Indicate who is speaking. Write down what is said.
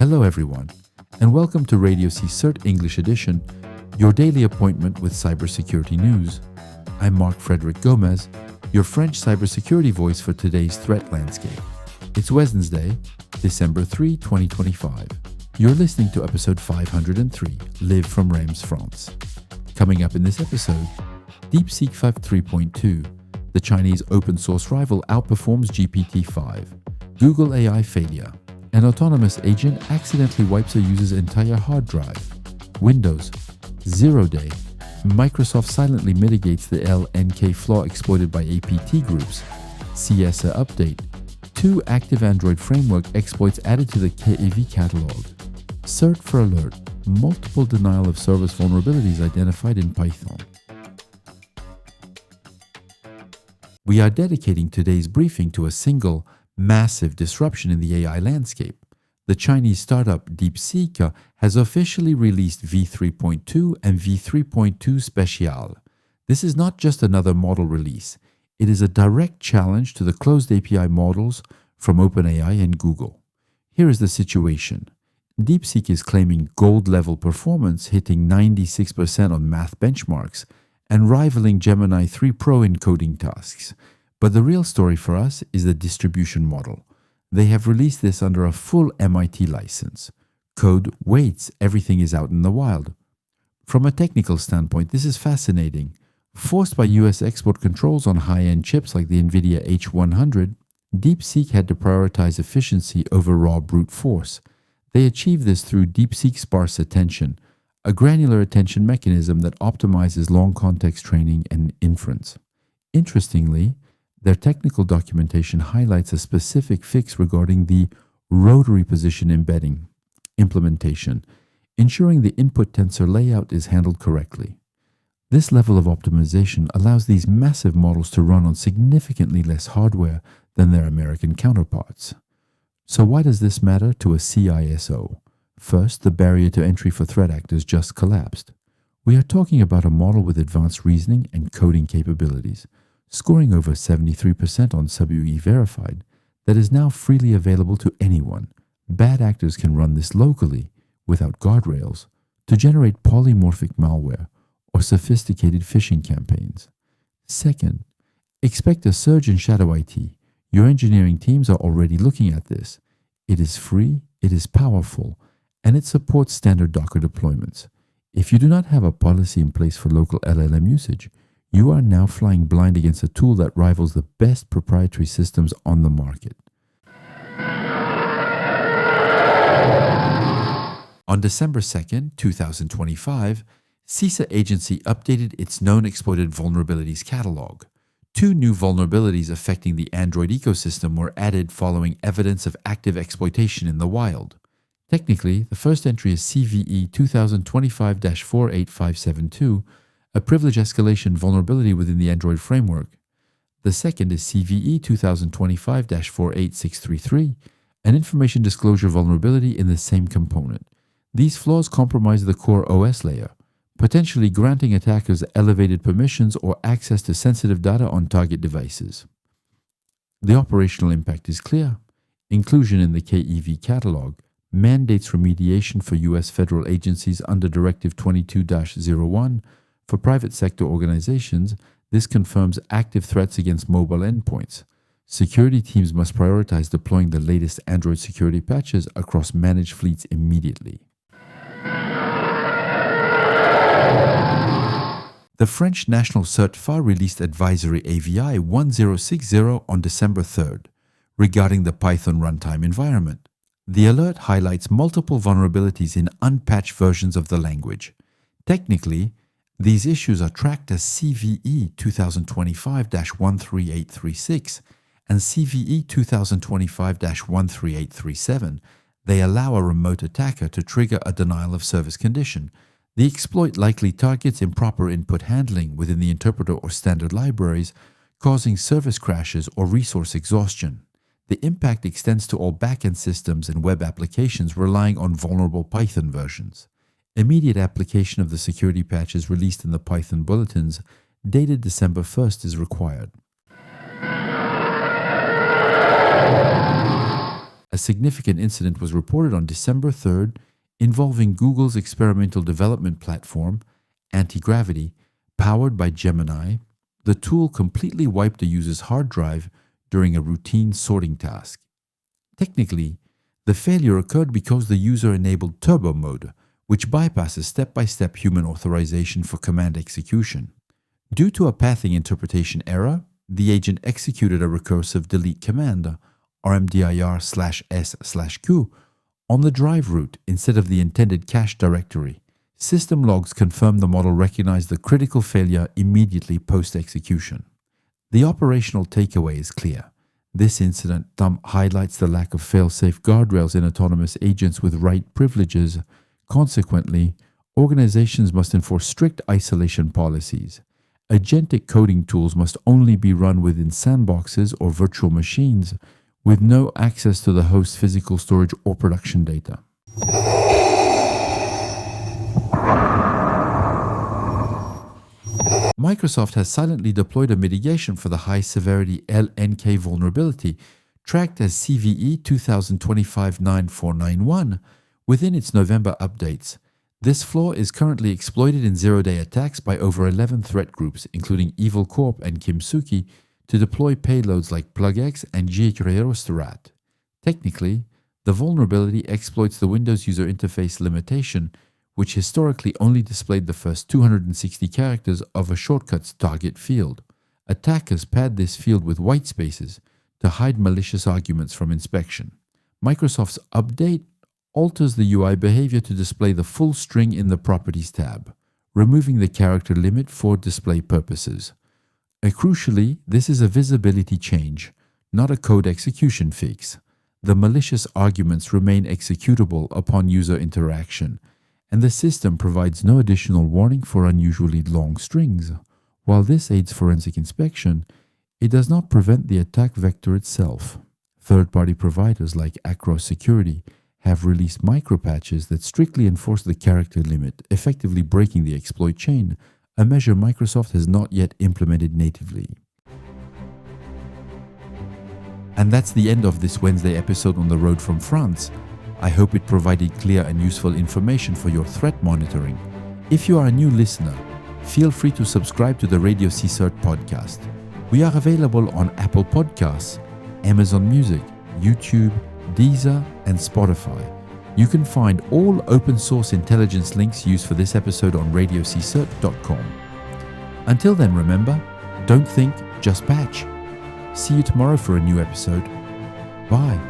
Speaker 1: Hello everyone, and welcome to RadioCSIRT English Edition, your daily appointment with cybersecurity news. I'm Mark Frederick Gomez, your French cybersecurity voice for today's threat landscape. It's Wednesday, December 3, 2025. You're listening to episode 503, live from Reims, France. Coming up in this episode, DeepSeek 5.3.2, the Chinese open source rival outperforms GPT-5, Google AI failure, an autonomous agent accidentally wipes a user's entire hard drive, Windows, 0-day, Microsoft silently mitigates the LNK flaw exploited by APT groups, CISA update, 2 active Android framework exploits added to the KAV catalog, CERT-FR alert, multiple denial of service vulnerabilities identified in Python. We are dedicating today's briefing to a single, massive disruption in the AI landscape. The Chinese startup DeepSeek has officially released v3.2 and v3.2 Special. This is not just another model release. It is a direct challenge to the closed API models from OpenAI and Google. Here is the situation. DeepSeek is claiming gold-level performance, hitting 96% on math benchmarks, and rivaling Gemini 3 Pro in coding tasks. But the real story for us is the distribution model. They have released this under a full MIT license. Code waits, everything is out in the wild. From a technical standpoint, this is fascinating. Forced by US export controls on high-end chips like the NVIDIA H100, DeepSeek had to prioritize efficiency over raw brute force. They achieved this through DeepSeek sparse attention, a granular attention mechanism that optimizes long context training and inference. Interestingly, their technical documentation highlights a specific fix regarding the rotary position embedding implementation, ensuring the input tensor layout is handled correctly. This level of optimization allows these massive models to run on significantly less hardware than their American counterparts. So why does this matter to a CISO? First, the barrier to entry for threat actors just collapsed. We are talking about a model with advanced reasoning and coding capabilities, scoring over 73% on SubUE verified, that is now freely available to anyone. Bad actors can run this locally, without guardrails, to generate polymorphic malware or sophisticated phishing campaigns. Second, expect a surge in shadow IT. Your engineering teams are already looking at this. It is free, it is powerful, and it supports standard Docker deployments. If you do not have a policy in place for local LLM usage, you are now flying blind against a tool that rivals the best proprietary systems on the market. On December 2nd, 2025, CISA agency updated its Known Exploited Vulnerabilities catalog. 2 new vulnerabilities affecting the Android ecosystem were added following evidence of active exploitation in the wild. Technically, the first entry is CVE 2025-48572, a privilege escalation vulnerability within the Android framework. The second is CVE 2025-48633, an information disclosure vulnerability in the same component. These flaws compromise the core OS layer, potentially granting attackers elevated permissions or access to sensitive data on target devices. The operational impact is clear. Inclusion in the KEV catalog mandates remediation for U.S. federal agencies under Directive 22-01. For private sector organizations, this confirms active threats against mobile endpoints. Security teams must prioritize deploying the latest Android security patches across managed fleets immediately. The French National CERT-FR released Advisory AVI 1060 on December 3rd regarding the Python runtime environment. The alert highlights multiple vulnerabilities in unpatched versions of the language. Technically, these issues are tracked as CVE 2025-13836 and CVE 2025-13837. They allow a remote attacker to trigger a denial of service condition. The exploit likely targets improper input handling within the interpreter or standard libraries, causing service crashes or resource exhaustion. The impact extends to all backend systems and web applications relying on vulnerable Python versions. Immediate application of the security patches released in the Python bulletins dated December 1st is required. a significant incident was reported on December 3rd involving Google's experimental development platform, Anti-Gravity, powered by Gemini. The tool completely wiped the user's hard drive during a routine sorting task. Technically, the failure occurred because the user enabled turbo mode, which bypasses step-by-step human authorization for command execution. Due to a pathing interpretation error, the agent executed a recursive delete command, rmdir/s/q, on the drive root instead of the intended cache directory. System logs confirm the model recognized the critical failure immediately post-execution. The operational takeaway is clear. This incident highlights the lack of fail-safe guardrails in autonomous agents with write privileges. Consequently, organizations must enforce strict isolation policies. Agentic coding tools must only be run within sandboxes or virtual machines with no access to the host's physical storage or production data. Microsoft has silently deployed a mitigation for the high-severity LNK vulnerability, tracked as CVE 2025-9491, within its November updates. This flaw is currently exploited in zero-day attacks by over 11 threat groups, including Evil Corp and Kimsuki, to deploy payloads like PlugX and GRadioCSIRT. Technically, the vulnerability exploits the Windows user interface limitation, which historically only displayed the first 260 characters of a shortcut's target field. Attackers pad this field with white spaces to hide malicious arguments from inspection. Microsoft's update alters the UI behavior to display the full string in the Properties tab, removing the character limit for display purposes. Crucially, this is a visibility change, not a code execution fix. The malicious arguments remain executable upon user interaction, and the system provides no additional warning for unusually long strings. While this aids forensic inspection, it does not prevent the attack vector itself. Third-party providers like Cybersecurity have released micropatches that strictly enforce the character limit, effectively breaking the exploit chain, a measure Microsoft has not yet implemented natively. And that's the end of this Wednesday episode on the road from France. I hope it provided clear and useful information for your threat monitoring. If you are a new listener, feel free to subscribe to the RadioCSIRT podcast. We are available on Apple Podcasts, Amazon Music, YouTube, Deezer, and Spotify. You can find all open source intelligence links used for this episode on RadioCSIRT.com. Until then, remember, don't think, just patch. See you tomorrow for a new episode. Bye.